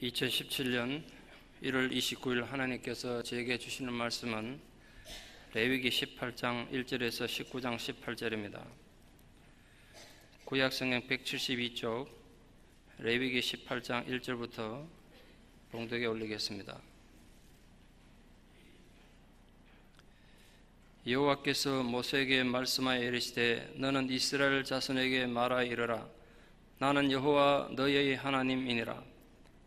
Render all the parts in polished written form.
2017년 1월 29일 하나님께서 제게 주시는 말씀은 레위기 18장 1절에서 19장 18절입니다. 구약성경 172쪽 레위기 18장 1절부터 봉독에 올리겠습니다. 여호와께서 모세에게 말씀하여 이르시되 너는 이스라엘 자손에게 말하여 이르라. 나는 여호와 너희의 하나님이니라.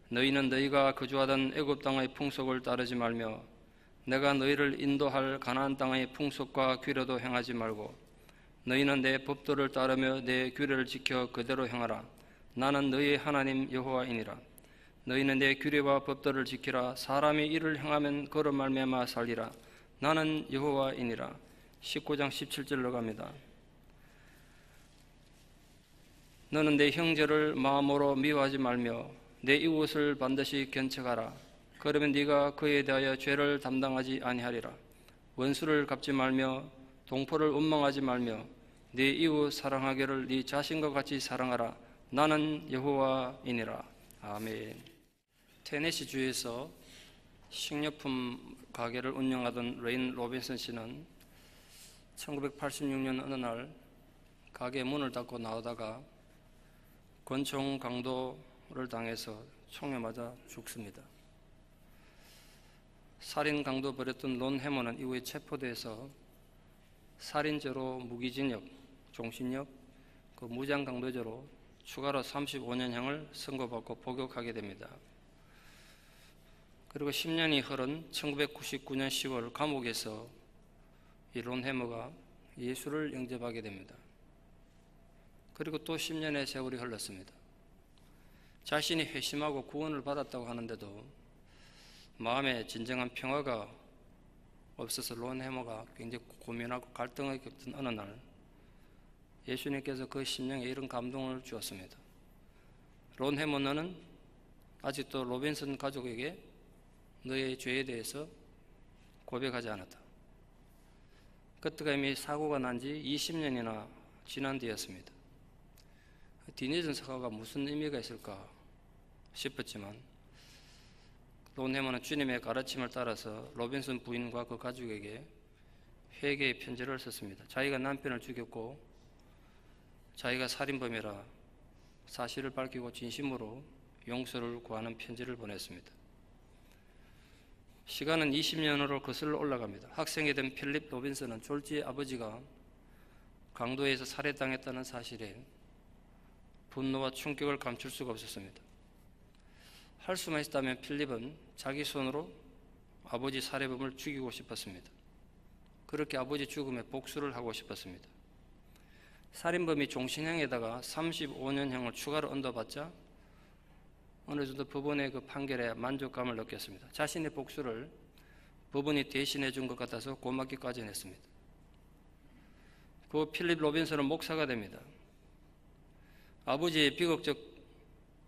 너희는 너희가 거주하던 애굽 땅의 풍속을 따르지 말며 내가 너희를 인도할 가나안 땅의 풍속과 규례도 행하지 말고 너희는 내 법도를 따르며 내 규례를 지켜 그대로 행하라. 나는 너희의 하나님 여호와이니라. 너희는 내 규례와 법도를 지키라. 사람이 이를 행하면 그로 말미암아 살리라. 나는 여호와이니라. 19장 17절로 갑니다. 너는 내 형제를 마음으로 미워하지 말며 내 이웃을 반드시 견책하라. 그러면 네가 그에 대하여 죄를 담당하지 아니하리라. 원수를 갚지 말며 동포를 원망하지 말며 네 이웃 사랑하기를 네 자신과 같이 사랑하라. 나는 여호와이니라. 아멘. 테네시 주에서 식료품 가게를 운영하던 레인 로빈슨 씨는 1986년 어느 날 가게 문을 닫고 나오다가 권총 강도를 당해서 총에 맞아 죽습니다. 살인 강도 벌였던 론 해머는 이후에 체포돼서 살인죄로 무기징역, 종신역, 무장 강도죄로 추가로 35년형을 선고받고 복역하게 됩니다. 그리고 10년이 흐른 1999년 10월 감옥에서 이 론 해머가 예수를 영접하게 됩니다. 그리고 또 10년의 세월이 흘렀습니다. 자신이 회심하고 구원을 받았다고 하는데도 마음에 진정한 평화가 없어서 론 해머가 굉장히 고민하고 갈등을 겪던 어느 날 예수님께서 그 심령에 이런 감동을 주었습니다. 론 해머, 너는 아직도 로빈슨 가족에게 너의 죄에 대해서 고백하지 않았다. 그때가 이미 사고가 난 지 20년이나 지난 뒤였습니다. 뒤늦은 사과가 무슨 의미가 있을까 싶었지만 론 해머는 주님의 가르침을 따라서 로빈슨 부인과 그 가족에게 회개의 편지를 썼습니다. 자기가 남편을 죽였고 자기가 살인범이라 사실을 밝히고 진심으로 용서를 구하는 편지를 보냈습니다. 시간은 20년으로 거슬러 올라갑니다. 학생이 된 필립 로빈슨은 졸지의 아버지가 강도에서 살해당했다는 사실에 분노와 충격을 감출 수가 없었습니다. 할 수만 있다면 필립은 자기 손으로 아버지 살해범을 죽이고 싶었습니다. 그렇게 아버지 죽음에 복수를 하고 싶었습니다. 살인범이 종신형에다가 35년형을 추가로 얻어봤자 어느 정도 법원의 그 판결에 만족감을 느꼈습니다. 자신의 복수를 법원이 대신해 준 것 같아서 고맙기까지 했습니다. 그 필립 로빈슨은 목사가 됩니다. 아버지의 비극적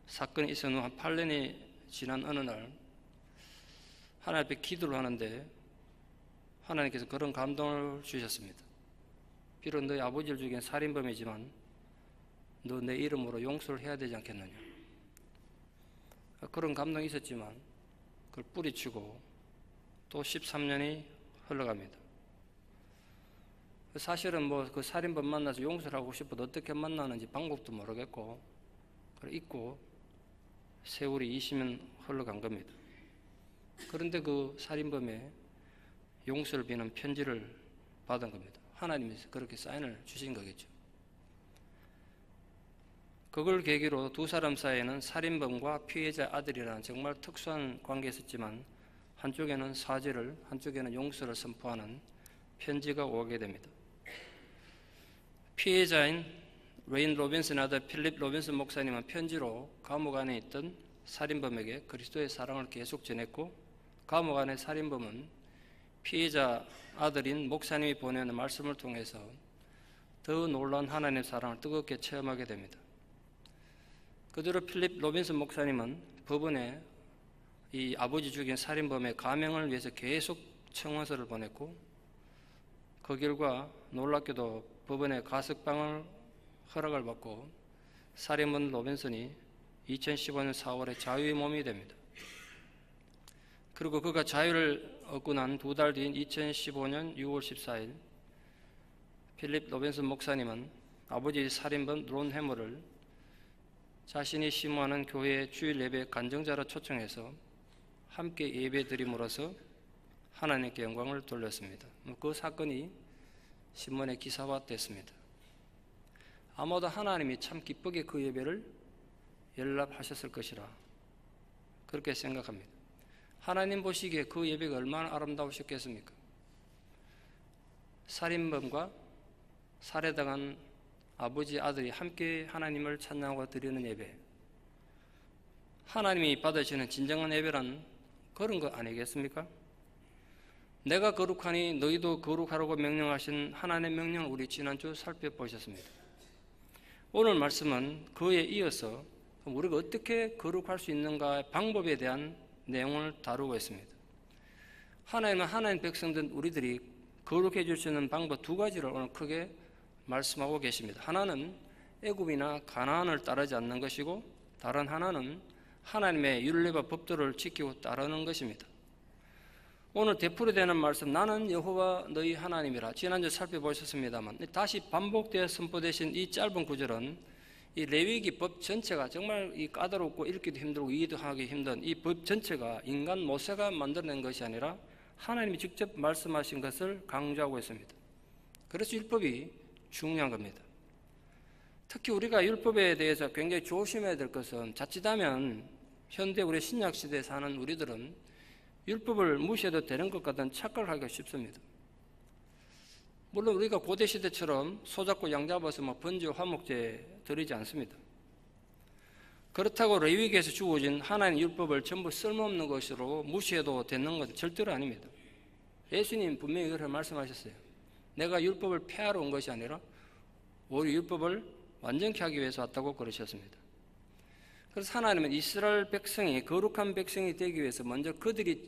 사건이 있은 후 한 8년이 지난 어느 날 하나님 앞에 기도를 하는데 하나님께서 그런 감동을 주셨습니다. 비록 너희 아버지를 죽인 살인범이지만 너 내 이름으로 용서를 해야 되지 않겠느냐. 그런 감동이 있었지만 그걸 뿌리치고 또 13년이 흘러갑니다. 사실은 그 살인범 만나서 용서를 하고 싶어도 어떻게 만나는지 방법도 모르겠고 잊고 세월이 20년 흘러간 겁니다. 그런데 그 살인범의 용서를 비는 편지를 받은 겁니다. 하나님이 그렇게 사인을 주신 거겠죠. 그걸 계기로 두 사람 사이에는 살인범과 피해자 아들이라는 정말 특수한 관계가 있었지만 한쪽에는 사죄를, 한쪽에는 용서를 선포하는 편지가 오게 됩니다. 피해자인 레인 로빈슨 아들 필립 로빈슨 목사님은 편지로 감옥 안에 있던 살인범에게 그리스도의 사랑을 계속 전했고 감옥 안의 살인범은 피해자 아들인 목사님이 보내는 말씀을 통해서 더 놀라운 하나님의 사랑을 뜨겁게 체험하게 됩니다. 그대로 필립 로빈슨 목사님은 법원에 이 아버지 죽인 살인범의 감형을 위해서 계속 청원서를 보냈고 그 결과 놀랍게도 법원의 가석방을 허락을 받고 살인범 로빈슨이 2015년 4월에 자유의 몸이 됩니다. 그리고 그가 자유를 얻고 난 2달 뒤인 2015년 6월 14일 필립 로빈슨 목사님은 아버지 살인범 론 해머를 자신이 심호하는 교회의 주일 예배 간증자로 초청해서 함께 예배 드림으로써 하나님께 영광을 돌렸습니다. 그 사건이 신문에 기사화됐습니다. 아마도 하나님이 참 기쁘게 그 예배를 연락하셨을 것이라 그렇게 생각합니다. 하나님 보시기에 그 예배가 얼마나 아름다우셨겠습니까? 살인범과 살해당한 아버지 아들이 함께 하나님을 찬양하고 드리는 예배, 하나님이 받으시는 진정한 예배란 그런 거 아니겠습니까? 내가 거룩하니 너희도 거룩하라고 명령하신 하나님의 명령을 우리 지난주 살펴보셨습니다. 오늘 말씀은 그에 이어서 우리가 어떻게 거룩할 수 있는가의 방법에 대한 내용을 다루고 있습니다. 하나님은 하나님 백성된 우리들이 거룩해질 수 있는 방법 2가지를 오늘 크게 말씀하고 계십니다. 하나는 애굽이나 가나안을 따르지 않는 것이고 다른 하나는 하나님의 율례와 법도를 지키고 따르는 것입니다. 오늘 되풀이되는 말씀 나는 여호와 너희 하나님이라 지난주 살펴보셨습니다만 다시 반복되어 선포되신 이 짧은 구절은 이 레위기 법 전체가 정말 이 까다롭고 읽기도 힘들고 이해도 하기 힘든 이 법 전체가 인간 모세가 만들어낸 것이 아니라 하나님이 직접 말씀하신 것을 강조하고 있습니다. 그래서 율법이 중요한 겁니다. 특히 우리가 율법에 대해서 굉장히 조심해야 될 것은 자칫하면 현대 우리 신약시대에 사는 우리들은 율법을 무시해도 되는 것 같은 착각을 하기가 쉽습니다. 물론 우리가 고대시대처럼 소잡고 양잡아서 번제 화목제 드리지 않습니다. 그렇다고 레위기에서 주어진 하나님의 율법을 전부 쓸모없는 것으로 무시해도 되는 것은 절대로 아닙니다. 예수님 분명히 그렇게 말씀하셨어요. 내가 율법을 폐하러 온 것이 아니라 오히려 율법을 완전케 하기 위해서 왔다고 그러셨습니다. 그래서 하나님은 이스라엘 백성이 거룩한 백성이 되기 위해서 먼저 그들이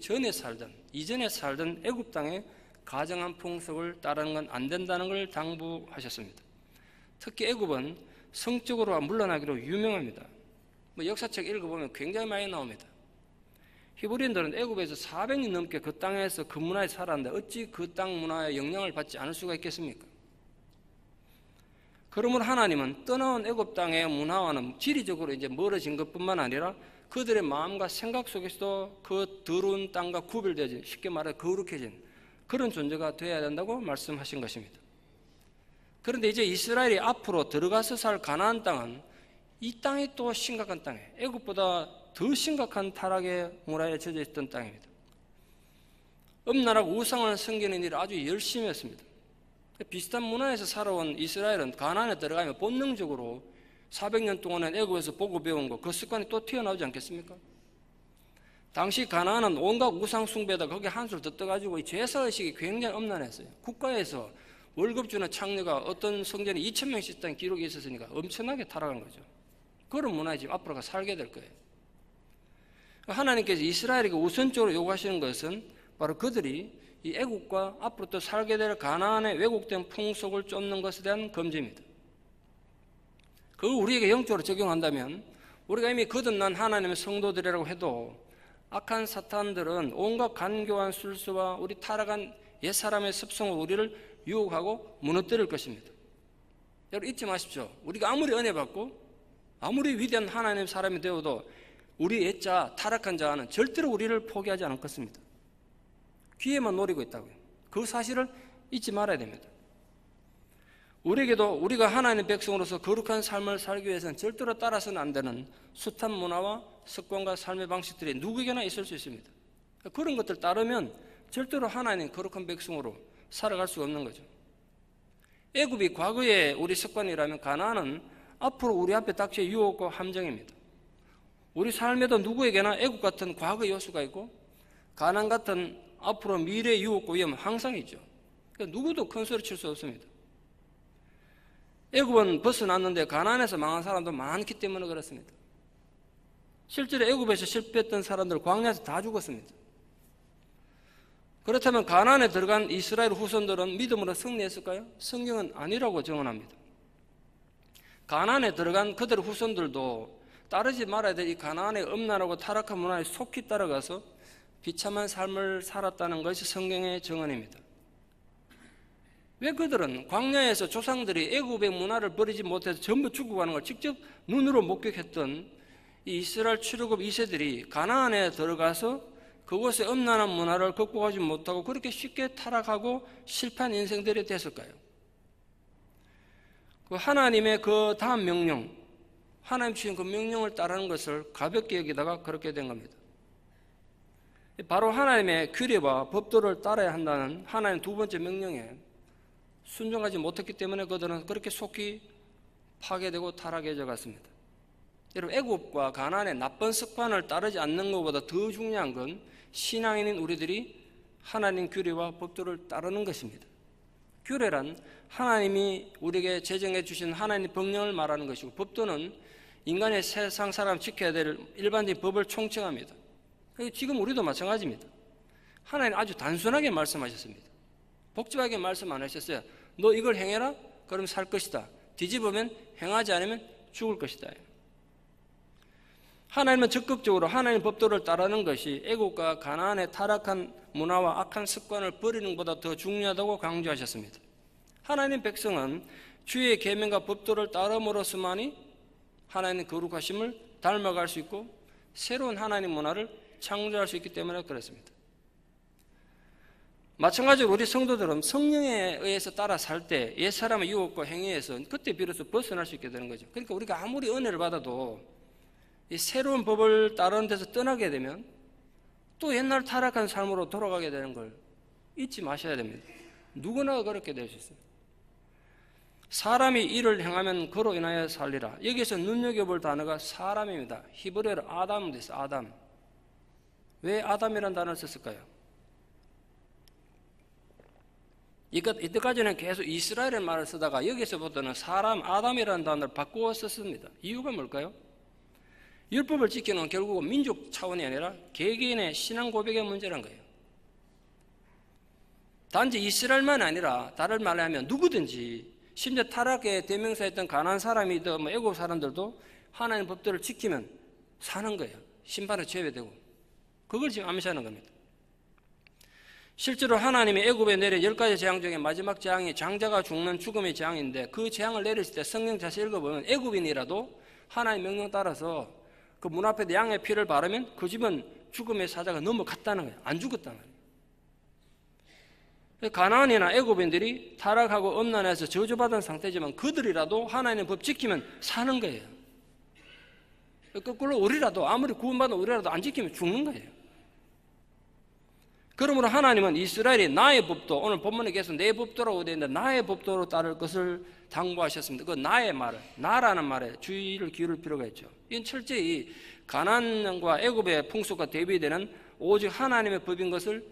이전에 살던 애굽 땅의 가정한 풍속을 따르는 건 안 된다는 걸 당부하셨습니다. 특히 애굽은 성적으로 물러나기로 유명합니다. 역사책 읽어보면 굉장히 많이 나옵니다. 히브리인들은 애굽에서 400년 넘게 그 땅에서 그 문화에 살았는데 어찌 그 땅 문화에 영향을 받지 않을 수가 있겠습니까? 그러므로 하나님은 떠나온 애굽 땅의 문화와는 지리적으로 이제 멀어진 것뿐만 아니라 그들의 마음과 생각 속에서도 그 더러운 땅과 구별되어진, 쉽게 말해 거룩해진 그런 존재가 되어야 된다고 말씀하신 것입니다. 그런데 이제 이스라엘이 앞으로 들어가서 살 가나안 땅은 이 땅이 또 심각한 땅이에요. 애굽보다 더 심각한 타락의 문화에 젖어 있던 땅입니다. 음란하고 우상을 섬기는 일을 아주 열심히 했습니다. 비슷한 문화에서 살아온 이스라엘은 가나안에 들어가면 본능적으로 400년 동안은 애굽에서 보고 배운 거 그 습관이 또 튀어나오지 않겠습니까? 당시 가나안은 온갖 우상 숭배에다 거기에 한술 더 떠가지고 제사의식이 굉장히 엄난했어요. 국가에서 월급 주는 창녀가 어떤 성전에 2,000명씩 있다는 기록이 있었으니까 엄청나게 타락한 거죠. 그런 문화에 지금 앞으로 살게 될 거예요. 하나님께서 이스라엘에게 우선적으로 요구하시는 것은 바로 그들이 이 애국과 앞으로 또 살게 될 가나안의 왜곡된 풍속을 쫓는 것에 대한 금지입니다. 그걸 우리에게 영적으로 적용한다면 우리가 이미 거듭난 하나님의 성도들이라고 해도 악한 사탄들은 온갖 간교한 술수와 우리 타락한 옛사람의 습성으로 우리를 유혹하고 무너뜨릴 것입니다. 여러분 잊지 마십시오. 우리가 아무리 은혜 받고 아무리 위대한 하나님의 사람이 되어도 우리 옛자 타락한 자는 절대로 우리를 포기하지 않을 것입니다. 기회만 노리고 있다고요. 그 사실을 잊지 말아야 됩니다. 우리에게도 우리가 하나님의 백성으로서 거룩한 삶을 살기 위해서는 절대로 따라서는 안 되는 숱한 문화와 습관과 삶의 방식들이 누구에게나 있을 수 있습니다. 그런 것들 따르면 절대로 하나님 거룩한 백성으로 살아갈 수가 없는 거죠. 애굽이 과거의 우리 습관이라면 가나안은 앞으로 우리 앞에 닥칠 유혹과 함정입니다. 우리 삶에도 누구에게나 애굽 같은 과거 요소가 있고 가나안 같은 앞으로 미래의 유혹과 위험은 항상 있죠. 그러니까 누구도 큰 소리 칠 수 없습니다. 애굽은 벗어났는데 가나안에서 망한 사람도 많기 때문에 그렇습니다. 실제로 애굽에서 실패했던 사람들 광야에서 다 죽었습니다. 그렇다면 가나안에 들어간 이스라엘 후손들은 믿음으로 승리했을까요? 성경은 아니라고 증언합니다. 가나안에 들어간 그들의 후손들도 따르지 말아야 될 이 가나안의 음란하고 타락한 문화에 속히 따라가서 비참한 삶을 살았다는 것이 성경의 증언입니다. 왜 그들은 광야에서 조상들이 애굽의 문화를 버리지 못해서 전부 죽어가는 걸 직접 눈으로 목격했던 이 이스라엘 출애굽 2세들이 가나안에 들어가서 그곳의 음란한 문화를 극복하지 못하고 그렇게 쉽게 타락하고 실패한 인생들이 됐을까요? 그 하나님의 그 다음 명령, 하나님 주신 그 명령을 따르는 것을 가볍게 여기다가 그렇게 된 겁니다. 바로 하나님의 규례와 법도를 따라야 한다는 하나님 두 번째 명령에 순종하지 못했기 때문에 그들은 그렇게 속히 파괴되고 타락해져 갔습니다. 여러분, 애굽과 가나안의 나쁜 습관을 따르지 않는 것보다 더 중요한 건 신앙인인 우리들이 하나님 규례와 법도를 따르는 것입니다. 규례란 하나님이 우리에게 제정해 주신 하나님 법령을 말하는 것이고, 법도는 인간의 세상 사람 지켜야 될 일반적인 법을 총칭합니다. 지금 우리도 마찬가지입니다. 하나님 아주 단순하게 말씀하셨습니다. 복잡하게 말씀 안 하셨어요. 너 이걸 행해라? 그럼 살 것이다. 뒤집으면 행하지 않으면 죽을 것이다. 하나님은 적극적으로 하나님 법도를 따르는 것이 애국과 가나안의 타락한 문화와 악한 습관을 버리는 것보다 더 중요하다고 강조하셨습니다. 하나님 백성은 주의 계명과 법도를 따름으로서만이 하나님의 거룩하심을 닮아갈 수 있고 새로운 하나님 문화를 창조할 수 있기 때문에 그렇습니다. 마찬가지로 우리 성도들은 성령에 의해서 따라 살 때 옛사람의 유혹과 행위에서 그때 비로소 벗어날 수 있게 되는 거죠. 그러니까 우리가 아무리 은혜를 받아도 이 새로운 법을 따르는 데서 떠나게 되면 또 옛날 타락한 삶으로 돌아가게 되는 걸 잊지 마셔야 됩니다. 누구나 그렇게 될 수 있어요. 사람이 일을 행하면 그로 인하여 살리라. 여기서 눈여겨볼 단어가 사람입니다. 히브리어로 아담 됐어요. 아담. 왜 아담이라는 단어를 썼을까요? 이때까지는 계속 이스라엘의 말을 쓰다가 여기서부터는 사람, 아담이라는 단어를 바꾸어 썼습니다. 이유가 뭘까요? 율법을 지키는 결국은 민족 차원이 아니라 개개인의 신앙 고백의 문제란 거예요. 단지 이스라엘만 아니라 다른 말로 하면 누구든지 심지어 타락의 대명사였던 가나안 사람이든 애굽 사람들도 하나님 법도를 지키면 사는 거예요. 심판에 제외되고. 그걸 지금 암시하는 겁니다. 실제로 하나님이 애굽에 내린 10가지 재앙 중에 마지막 재앙이 장자가 죽는 죽음의 재앙인데 그 재앙을 내렸을 때 성경 자세히 읽어보면 애굽인이라도 하나님 명령 따라서 그 문 앞에 양의 피를 바르면 그 집은 죽음의 사자가 넘어갔다는 거예요. 안 죽었다는 거예요. 가나안이나 애굽인들이 타락하고 음란해서 저주받은 상태지만 그들이라도 하나님의 법 지키면 사는 거예요. 거꾸로 우리라도 아무리 구원받은 우리라도 안 지키면 죽는 거예요. 그러므로 하나님은 이스라엘이 나의 법도, 오늘 본문에 계속 내 법도라고 되어 있는데 나의 법도로 따를 것을 당부하셨습니다. 그 나의 말을, 나라는 말에 주의를 기울일 필요가 있죠. 이건 철저히 가나안과 애굽의 풍속과 대비되는 오직 하나님의 법인 것을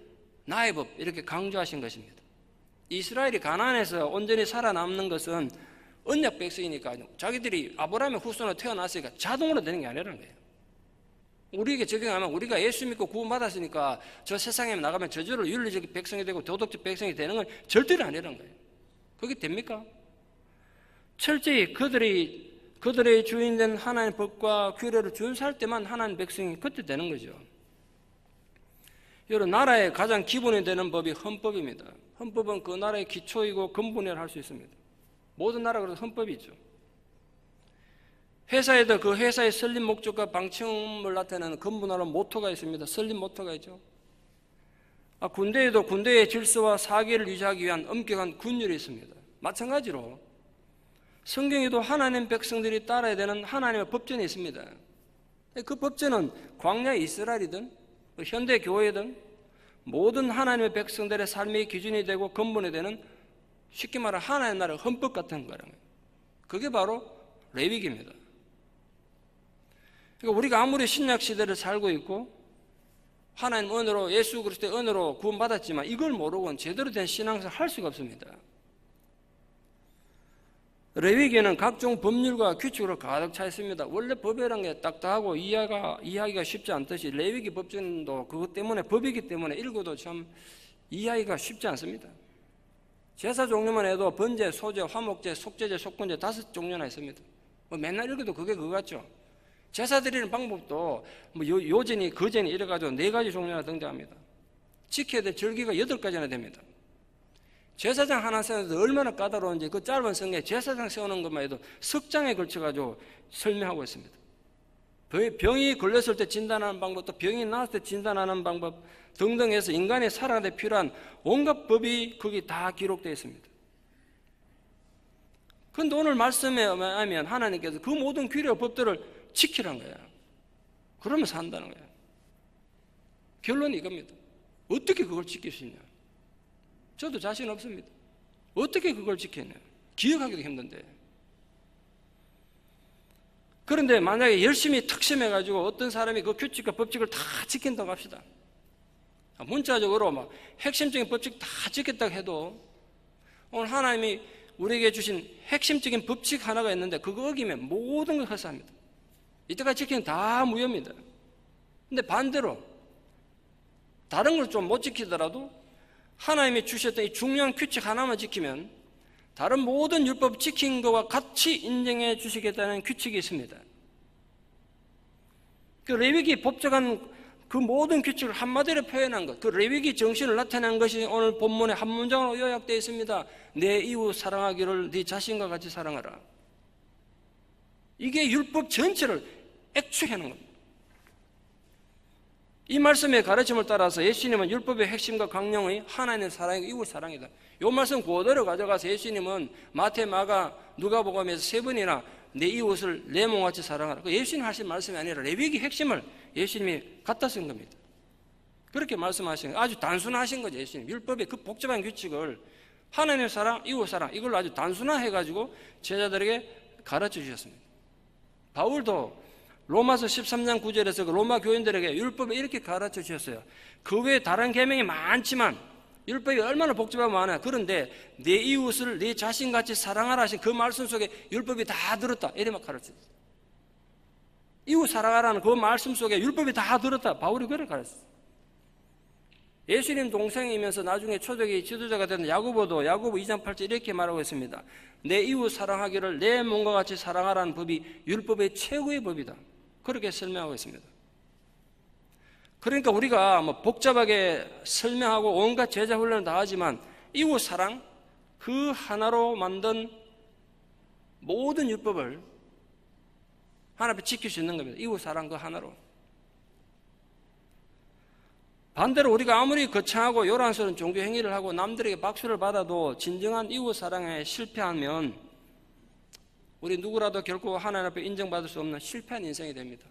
나의 법 이렇게 강조하신 것입니다. 이스라엘이 가나안에서 온전히 살아남는 것은 언약 백성이니까 자기들이 아브라함의 후손으로 태어났으니까 자동으로 되는 게 아니라는 거예요. 우리에게 적용하면 우리가 예수 믿고 구원받았으니까 저 세상에 나가면 저절로 윤리적 백성이 되고 도덕적 백성이 되는 건 절대로 아니라는 거예요. 그게 됩니까? 철저히 그들의 주인된 하나님의 법과 규례를 준수할 때만 하나님 백성이 그때 되는 거죠. 여러분, 나라의 가장 기본이 되는 법이 헌법입니다. 헌법은 그 나라의 기초이고 근본이라 할 수 있습니다. 모든 나라가 그래서 헌법이 있죠. 회사에도 그 회사의 설립 목적과 방침을 나타내는 근본화로 모토가 있습니다. 설립 모토가 있죠. 군대에도 군대의 질서와 사기를 유지하기 위한 엄격한 군율이 있습니다. 마찬가지로 성경에도 하나님 백성들이 따라야 되는 하나님의 법전이 있습니다. 그 법전은 광야 이스라엘이든 현대 교회든 모든 하나님의 백성들의 삶의 기준이 되고 근본이 되는 쉽게 말하면 하나님의 나라의 헌법 같은 거라는 거예요. 그게 바로 레위기입니다. 그러니까 우리가 아무리 신약 시대를 살고 있고 하나님 은혜로 예수 그리스도의 은혜로 구원받았지만 이걸 모르고는 제대로 된 신앙생활을 할 수가 없습니다. 레위기에는 각종 법률과 규칙으로 가득 차 있습니다. 원래 법이라는 게 딱딱하고 이해하기가 쉽지 않듯이 레위기 법전도 그것 때문에 법이기 때문에 읽어도 참 이해하기가 쉽지 않습니다. 제사 종류만 해도 번제, 소제, 화목제, 속제제, 속건제 5종류나 있습니다. 맨날 읽어도 그게 그거 같죠. 제사 드리는 방법도 뭐 요전이 거전이 이래가지고 4가지 종류가 등장합니다. 지켜야 될 절기가 8가지나 됩니다. 제사장 하나 세우는데 얼마나 까다로운지 그 짧은 성경에 제사장 세우는 것만 해도 석 장에 걸쳐가지고 설명하고 있습니다. 병이 걸렸을 때 진단하는 방법, 또 병이 나았을 때 진단하는 방법 등등 해서 인간의 살아가는 데 필요한 온갖 법이 거기 다 기록되어 있습니다. 그런데 오늘 말씀에 하면 하나님께서 그 모든 규례와 법들을 지키라는 거예요. 그러면서 한다는 거예요. 결론이 이겁니다. 어떻게 그걸 지킬 수 있냐? 저도 자신 없습니다. 어떻게 그걸 지켰냐? 기억하기도 힘든데. 그런데 만약에 열심히 특심해가지고 어떤 사람이 그 규칙과 법칙을 다 지킨다고 합시다. 문자적으로 막 핵심적인 법칙 다 지켰다고 해도 오늘 하나님이 우리에게 주신 핵심적인 법칙 하나가 있는데 그거 어기면 모든 걸 허사합니다. 이때까지 지키는 다 무효입니다. 근데 반대로 다른 걸 좀 못 지키더라도 하나님이 주셨던 이 중요한 규칙 하나만 지키면 다른 모든 율법 지킨 것과 같이 인정해 주시겠다는 규칙이 있습니다. 그 레위기 법적한 그 모든 규칙을 한마디로 표현한 것, 그 레위기 정신을 나타낸 것이 오늘 본문의 한 문장으로 요약되어 있습니다. 내 이웃 사랑하기를 네 자신과 같이 사랑하라. 이게 율법 전체를 액축해놓은 겁니다. 이 말씀의 가르침을 따라서 예수님은 율법의 핵심과 강령의 하나님의 사랑이고 이웃 사랑이다. 이 말씀 그대로 가져가서 예수님은 마태, 마가, 누가복음에서 3번이나 내 이웃을 내 몸같이 사랑하라. 그 예수님 하신 말씀이 아니라 레위기 핵심을 예수님이 갖다 쓴 겁니다. 그렇게 말씀하신 거예요. 아주 단순하신 거죠. 예수님 율법의 그 복잡한 규칙을 하나님의 사랑, 이웃 사랑 이걸로 아주 단순화해가지고 제자들에게 가르쳐 주셨습니다. 바울도 로마서 13장 9절에서 그 로마 교인들에게 율법을 이렇게 가르쳐 주셨어요. 그 외에 다른 계명이 많지만 율법이 얼마나 복잡하고 많아요. 그런데 내 이웃을 내 자신같이 사랑하라 하신 그 말씀 속에 율법이 다 들었다. 이래 막 가르쳤어요. 이웃 사랑하라는 그 말씀 속에 율법이 다 들었다. 바울이 그렇게 가르쳤어요. 예수님 동생이면서 나중에 초대교회 지도자가 된 야고보도 야고보 2장 8절 이렇게 말하고 있습니다. 내 이웃 사랑하기를 내 몸과 같이 사랑하라는 법이 율법의 최고의 법이다. 그렇게 설명하고 있습니다. 그러니까 우리가 뭐 복잡하게 설명하고 온갖 제자 훈련을 다 하지만 이웃 사랑 그 하나로 만든 모든 율법을 하나 앞에 지킬 수 있는 겁니다. 이웃 사랑 그 하나로. 반대로 우리가 아무리 거창하고 요란스러운 종교 행위를 하고 남들에게 박수를 받아도 진정한 이웃 사랑에 실패하면 우리 누구라도 결코 하나님 앞에 인정받을 수 없는 실패한 인생이 됩니다.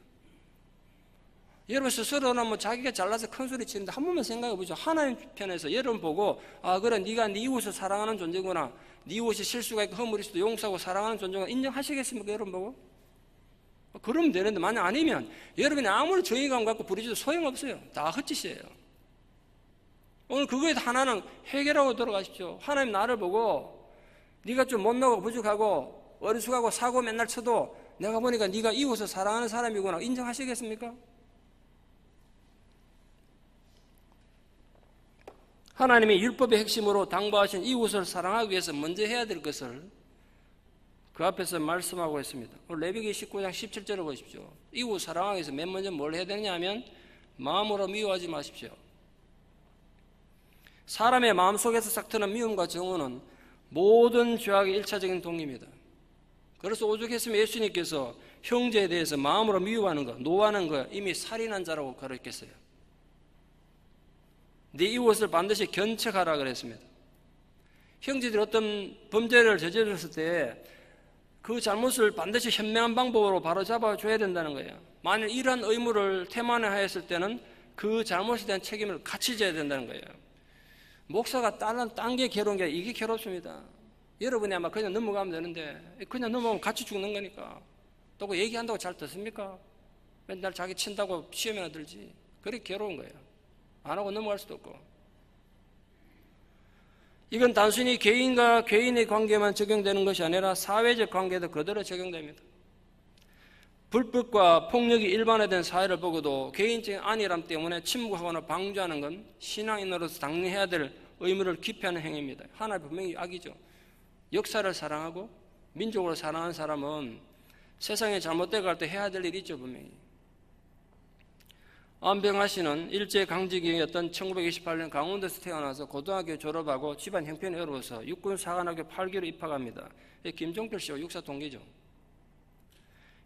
여러분 스스로는 뭐 자기가 잘나서 큰 소리 치는데 한 번만 생각해 보죠. 하나님 편에서 여러분 보고 아 그래 네가 네 이웃을 사랑하는 존재구나. 네 이웃이 실수가 있고 허물일 수도 용서하고 사랑하는 존재구나. 인정하시겠습니까? 여러분 보고? 그러면 되는데 만약 아니면 여러분이 아무리 정의감 갖고 부르셔도 소용없어요. 다 헛짓이에요. 오늘 그거에 하나는 해결하고 들어가십시오. 하나님 나를 보고 네가 좀 못나고 부족하고 어리숙하고 사고 맨날 쳐도 내가 보니까 네가 이웃을 사랑하는 사람이구나. 인정하시겠습니까? 하나님이 율법의 핵심으로 당부하신 이웃을 사랑하기 위해서 먼저 해야 될 것을 그 앞에서 말씀하고 있습니다. 레위기 19장 17절을 보십시오. 이웃 사랑하기 위해서 맨 먼저 뭘 해야 되느냐 하면 마음으로 미워하지 마십시오. 사람의 마음속에서 싹트는 미움과 정오는 모든 죄악의 1차적인 동기입니다. 그래서 오죽했으면 예수님께서 형제에 대해서 마음으로 미워하는 것, 노하는 것 이미 살인한 자라고 가르쳤어요. 네 이웃을 반드시 견책하라 그랬습니다. 형제들이 어떤 범죄를 저질렀을 때 그 잘못을 반드시 현명한 방법으로 바로 잡아줘야 된다는 거예요. 만일 이러한 의무를 태만화했을 때는 그 잘못에 대한 책임을 같이 져야 된다는 거예요. 목사가 딴 게 괴로운 게 이게 괴롭습니다. 여러분이 아마 그냥 넘어가면 되는데 그냥 넘어가면 같이 죽는 거니까 또 그 얘기한다고 잘 듣습니까? 맨날 자기 친다고 시험이나 들지. 그게 괴로운 거예요. 안 하고 넘어갈 수도 없고. 이건 단순히 개인과 개인의 관계만 적용되는 것이 아니라 사회적 관계도 그대로 적용됩니다. 불법과 폭력이 일반화된 사회를 보고도 개인적인 안일함 때문에 침묵하거나 방조하는 건 신앙인으로서 당연히 해야 될 의무를 기피하는 행위입니다. 하나님 분명히 악이죠. 역사를 사랑하고 민족을 사랑하는 사람은 세상에 잘못되어 갈 때 해야 될 일이 있죠, 분명히. 안병하 씨는 일제강점기였던 1928년 강원도에서 태어나서 고등학교 졸업하고 집안 형편이 어려워서 육군사관학교 8기로 입학합니다. 김종필 씨와 육사 동기죠.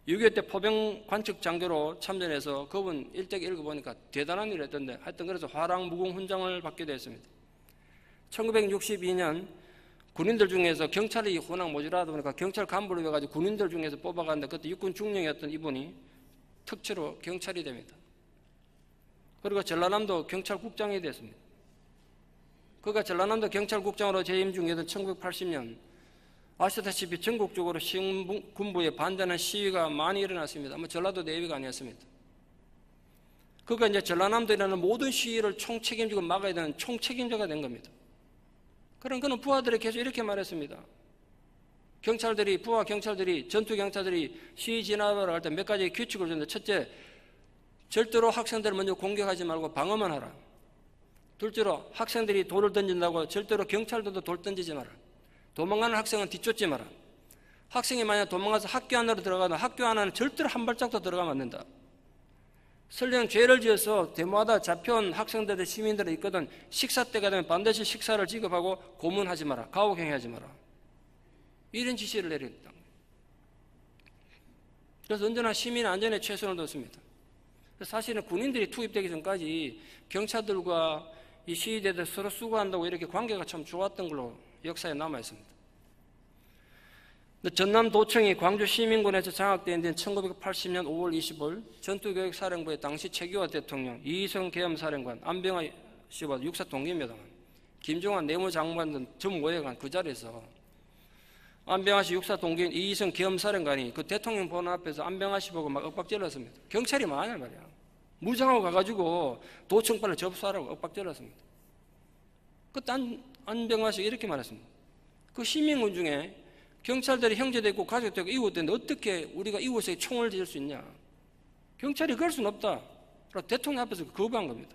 6.25 때 포병 관측 장교로 참전해서 그분 일대기 읽어보니까 대단한 일을 했던데 하여튼 그래서 화랑 무궁 훈장을 받게 됐습니다. 1962년 군인들 중에서 경찰이 워낙 모자라다 보니까 경찰 간부를 해가지고 군인들 중에서 뽑아갔는데 그때 육군 중령이었던 이분이 특채로 경찰이 됩니다. 그리고 전라남도 경찰국장이 됐습니다. 그가 전라남도 경찰국장으로 재임 중이던 1980년 아시다시피 전국적으로 시군부에 반대하는 시위가 많이 일어났습니다. 전라도 내위가 아니었습니다. 그가 이제 전라남도에 일어나는 모든 시위를 총책임지고 막아야 되는 총책임자가 된 겁니다. 그런 그는 부하들이 계속 이렇게 말했습니다. 부하 경찰들이, 전투 경찰들이 시위 진압하러 갈 때 몇 가지 규칙을 줬는데, 첫째, 절대로 학생들을 먼저 공격하지 말고 방어만 하라. 둘째로 학생들이 돌을 던진다고 절대로 경찰들도 돌 던지지 마라. 도망가는 학생은 뒤쫓지 마라. 학생이 만약 도망가서 학교 안으로 들어가면 학교 안에는 절대로 한 발짝도 들어가면 안 된다. 설령 죄를 지어서 데모하다 잡혀온 학생들, 시민들이 있거든 식사 때가 되면 반드시 식사를 지급하고 고문하지 마라. 가혹행위하지 마라. 이런 지시를 내렸다. 그래서 언제나 시민 안전에 최선을 뒀습니다. 사실은 군인들이 투입되기 전까지 경찰들과 이 시위대들 서로 수고한다고 이렇게 관계가 참 좋았던 걸로 역사에 남아 있습니다. 전남도청이 광주시민군에서 장악된 데는 1980년 5월 25일 전투교육사령부의 당시 최규하 대통령, 이희성 계엄사령관, 안병하 씨와 육사 동기입니다만 김종환 내무장관 등 전무회관 그 자리에서 안병하 씨 육사 동기인 이희성 계엄사령관이 그 대통령 보는 앞에서 안병하 씨 보고 막 윽박질렀습니다. 경찰이 많냐 말이야. 무장하고 가가지고 도청판을 접수하라고 윽박질렀습니다. 그때 안병하 씨가 이렇게 말했습니다. 그 시민군 중에 경찰들이 형제도 있고 가족도 있고 이웃인데 어떻게 우리가 이웃에 총을 질 수 있냐. 경찰이 그럴 수는 없다. 그래서 대통령 앞에서 거부한 겁니다.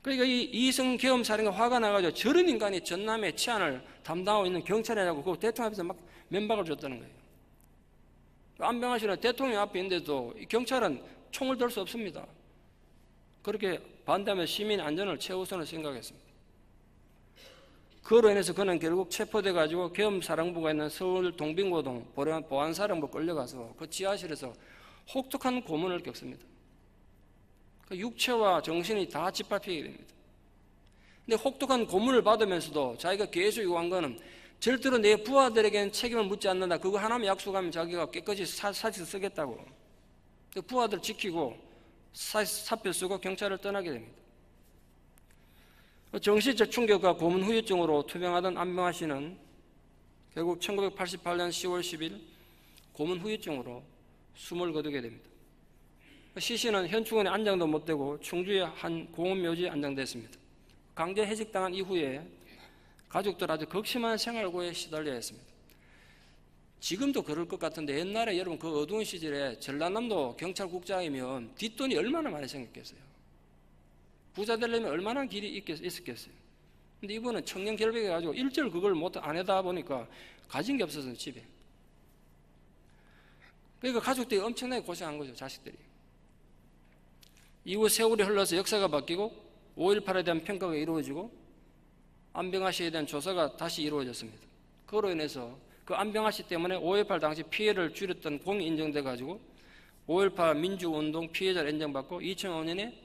그러니까 이 이희성 계엄사령관 화가 나가지고 저런 인간이 전남의 치안을 담당하고 있는 경찰이냐고 그 대통령 앞에서 막 면박을 줬다는 거예요. 안병하 씨는 대통령 앞에 있는데도 이 경찰은 총을 들 수 없습니다. 그렇게 반대하며 시민 안전을 최우선으로 생각했습니다. 그로 인해서 그는 결국 체포돼가지고 계엄사령부가 있는 서울 동빙고동 보안사령부 끌려가서 그 지하실에서 혹독한 고문을 겪습니다. 그 육체와 정신이 다 짓밟히게 됩니다. 근데 혹독한 고문을 받으면서도 자기가 계속 요구한 거는 절대로 내 부하들에게는 책임을 묻지 않는다. 그거 하나만 약속하면 자기가 깨끗이 사실 쓰겠다고. 그 부하들 지키고 사표 쓰고 경찰을 떠나게 됩니다. 정신적 충격과 고문 후유증으로 투병하던 안병하 씨는 결국 1988년 10월 10일 고문 후유증으로 숨을 거두게 됩니다. 시신은 현충원에 안장도 못 되고 충주의 한 공원묘지에 안장됐습니다. 강제 해직당한 이후에 가족들 아주 극심한 생활고에 시달려야 했습니다. 지금도 그럴 것 같은데 옛날에 여러분 그 어두운 시절에 전라남도 경찰국장이면 뒷돈이 얼마나 많이 생겼겠어요. 부자 되려면 얼마나 길이 있었겠어요. 근데 이분은 청년 결백해가지고 일절 그걸 안 하다 보니까 가진 게 없어서 집에. 그러니까 가족들이 엄청나게 고생한 거죠, 자식들이. 이후 세월이 흘러서 역사가 바뀌고 5.18에 대한 평가가 이루어지고 안병하 씨에 대한 조사가 다시 이루어졌습니다. 그로 인해서 그 안병하 씨 때문에 5.18 당시 피해를 줄였던 공이 인정돼가지고 5.18 민주운동 피해자를 인정받고 2005년에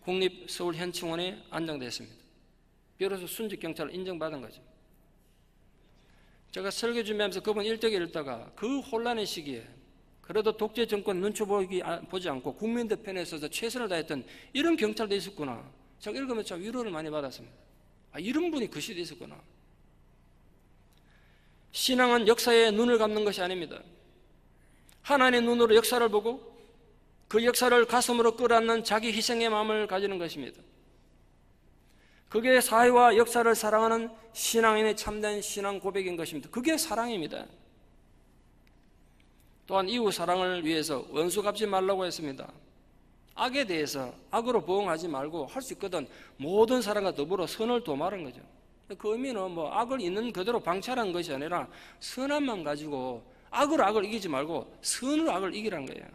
국립서울현충원에 안장됐습니다. 비로소 순직경찰을 인정받은 거죠. 제가 설교 준비하면서 그분 일대기 읽다가 그 혼란의 시기에 그래도 독재 정권 눈치 보지 않고 국민들 편에 서서 최선을 다했던 이런 경찰도 있었구나. 제가 읽으면서 참 위로를 많이 받았습니다. 이런 분이 그 시대에 있었구나. 신앙은 역사에 눈을 감는 것이 아닙니다. 하나님의 눈으로 역사를 보고 그 역사를 가슴으로 끌어안는 자기 희생의 마음을 가지는 것입니다. 그게 사회와 역사를 사랑하는 신앙인의 참된 신앙 고백인 것입니다. 그게 사랑입니다. 또한 이웃 사랑을 위해서 원수 갚지 말라고 했습니다. 악에 대해서 악으로 보응하지 말고 할 수 있거든 모든 사람과 더불어 선을 도모하는 거죠. 그 의미는 악을 있는 그대로 방치하는 것이 아니라 선한 마음 가지고 악을 악을 이기지 말고 선으로 악을 이기라는 거예요.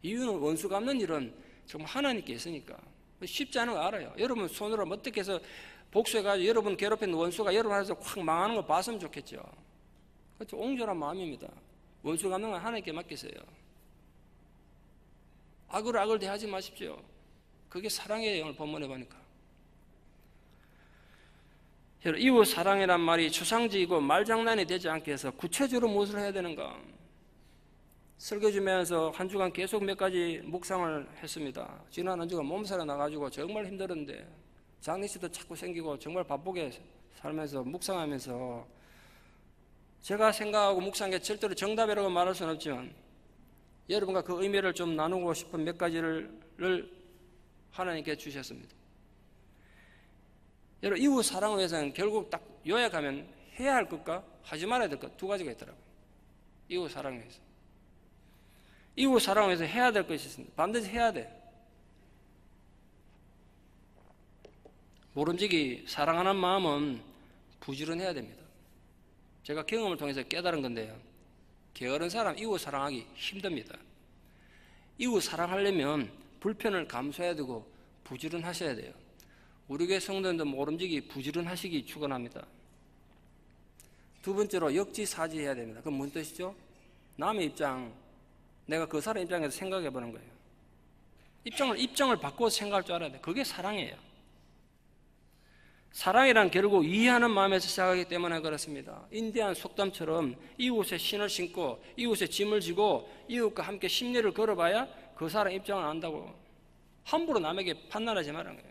이유는 원수 갚는 일은 정말 하나님께 있으니까 쉽지 않은 거 알아요. 여러분 손으로 어떻게 해서 복수해가지고 여러분 괴롭힌 원수가 여러분 안에서 확 망하는 거 봤으면 좋겠죠. 그렇죠. 옹졸한 마음입니다. 원수 갚는 건 하나님께 맡기세요. 악을 악을 대하지 마십시오. 그게 사랑이에요. 오늘 본문에 보니까. 이웃 사랑이란 말이 추상적이고 말장난이 되지 않게 해서 구체적으로 무엇을 해야 되는가? 설교 주면서 한 주간 계속 몇 가지 묵상을 했습니다. 지난 한 주간 몸살이 나가지고 정말 힘들었는데 장례식도 자꾸 생기고 정말 바쁘게 살면서 묵상하면서 제가 생각하고 묵상한 게 절대로 정답이라고 말할 수는 없지만 여러분과 그 의미를 좀 나누고 싶은 몇 가지를 하나님께 주셨습니다. 여러분 이웃 사랑을 위해서는 결국 딱 요약하면 해야 할 것과 하지 말아야 될 것 두 가지가 있더라고요. 이웃 사랑을 위해서. 이웃 사랑을 위해서 해야 될 것이 있습니다. 반드시 해야 돼. 모름지기 사랑하는 마음은 부지런해야 됩니다. 제가 경험을 통해서 깨달은 건데요. 게으른 사람 이웃 사랑하기 힘듭니다. 이웃 사랑하려면 불편을 감수해야 되고 부지런하셔야 돼요. 우리 교회 성도님들 모름지기 부지런하시기 축원합니다. 두 번째로 역지사지해야 됩니다. 그건 무슨 뜻이죠? 남의 입장, 내가 그 사람 입장에서 생각해 보는 거예요. 입장을 바꿔서 생각할 줄 알아야 돼요. 그게 사랑이에요. 사랑이란 결국 이해하는 마음에서 시작하기 때문에 그렇습니다. 인디안 속담처럼 이웃에 신을 신고 이웃에 짐을 지고 이웃과 함께 심리를 걸어봐야 그 사람 입장을 안다고. 함부로 남에게 판단하지 말라는 거예요.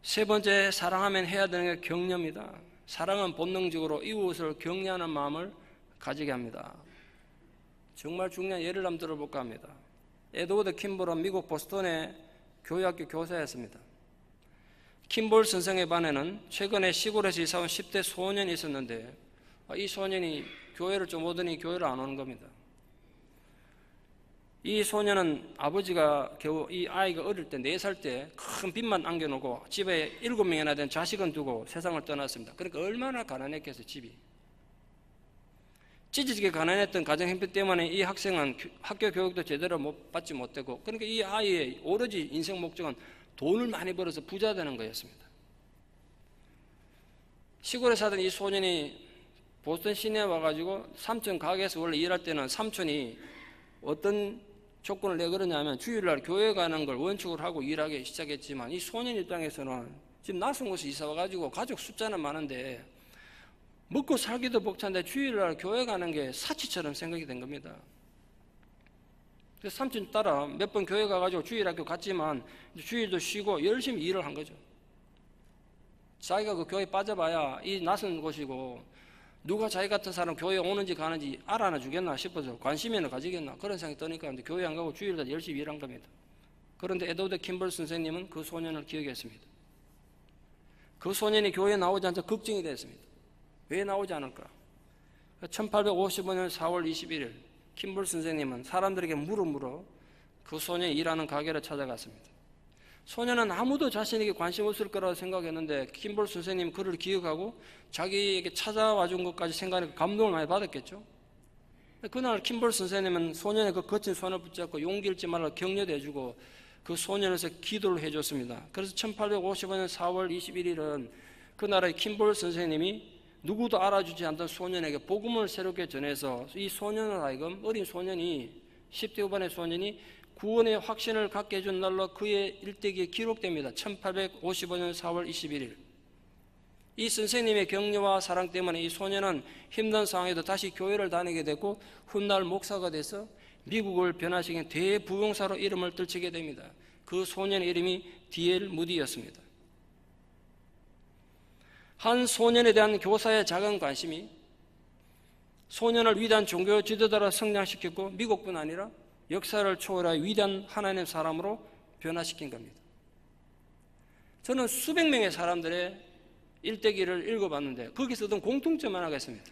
세 번째, 사랑하면 해야 되는 게 격려입니다. 사랑은 본능적으로 이웃을 격려하는 마음을 가지게 합니다. 정말 중요한 예를 한번 들어볼까 합니다. 에드워드 킴볼은 미국 보스턴의 교회학교 교사였습니다. 킴볼 선생의 반에는 최근에 시골에서 이사 온 10대 소년이 있었는데 이 소년이 교회를 좀 오더니 교회를 안 오는 겁니다. 이 소년은 아버지가 겨우 이 아이가 어릴 때 4살 때 큰 빚만 안겨놓고 집에 7명이나 된 자식은 두고 세상을 떠났습니다. 그러니까 얼마나 가난했겠어요. 집이. 찢어지게 가난했던 가정 형편 때문에 이 학생은 학교 교육도 제대로 받지 못했고 그러니까 이 아이의 오로지 인생 목적은 돈을 많이 벌어서 부자 되는 거였습니다. 시골에 사던 이 소년이 보스턴 시내에 와가지고 삼촌 가게에서 원래 일할 때는 삼촌이 어떤 조건을 내걸었냐면 주일날 교회 가는 걸 원칙으로 하고 일하기 시작했지만 이 소년 입장에서는 지금 낯선 곳에 이사 와가지고 가족 숫자는 많은데 먹고 살기도 벅찬데 주일날 교회 가는 게 사치처럼 생각이 된 겁니다. 그래서 삼촌 따라 몇 번 교회 가가지고 주일학교 갔지만 주일도 쉬고 열심히 일을 한 거죠. 자기가 그 교회 빠져봐야 이 낯선 곳이고 누가 자기 같은 사람 교회 오는지 가는지 알아나 주겠나 싶어서 관심이나 가지겠나 그런 생각이 드니까 교회 안 가고 주일날 열심히 일한 겁니다. 그런데 에드워드 킴볼 선생님은 그 소년을 기억했습니다. 그 소년이 교회에 나오지 않자 걱정이 됐습니다. 왜 나오지 않을까? 1855년 4월 21일 킴볼 선생님은 사람들에게 물어 그 소년이 일하는 가게를 찾아갔습니다. 소년은 아무도 자신에게 관심 없을 거라고 생각했는데 킴볼 선생님 그를 기억하고 자기에게 찾아와 준 것까지 생각하니까 감동을 많이 받았겠죠. 그날 킴볼 선생님은 소년의 그 거친 손을 붙잡고 용기 잃지 말라 격려도 해주고 그 소년에서 기도를 해줬습니다. 그래서 1855년 4월 21일은 그날의 킴볼 선생님이 누구도 알아주지 않던 소년에게 복음을 새롭게 전해서 이 소년을 하여금 어린 소년이 10대 후반의 소년이 구원의 확신을 갖게 해준 날로 그의 일대기에 기록됩니다. 1855년 4월 21일. 이 선생님의 격려와 사랑 때문에 이 소년은 힘든 상황에도 다시 교회를 다니게 되고 훗날 목사가 돼서 미국을 변화시킨 대부흥사로 이름을 떨치게 됩니다. 그 소년의 이름이 D.L. 무디였습니다. 한 소년에 대한 교사의 작은 관심이 소년을 위대한 종교 지도자로 성장시켰고 미국뿐 아니라 역사를 초월하여 위대한 하나님의 사람으로 변화시킨 겁니다. 저는 수백 명의 사람들의 일대기를 읽어봤는데 거기서 어떤 공통점 하나가 있습니다.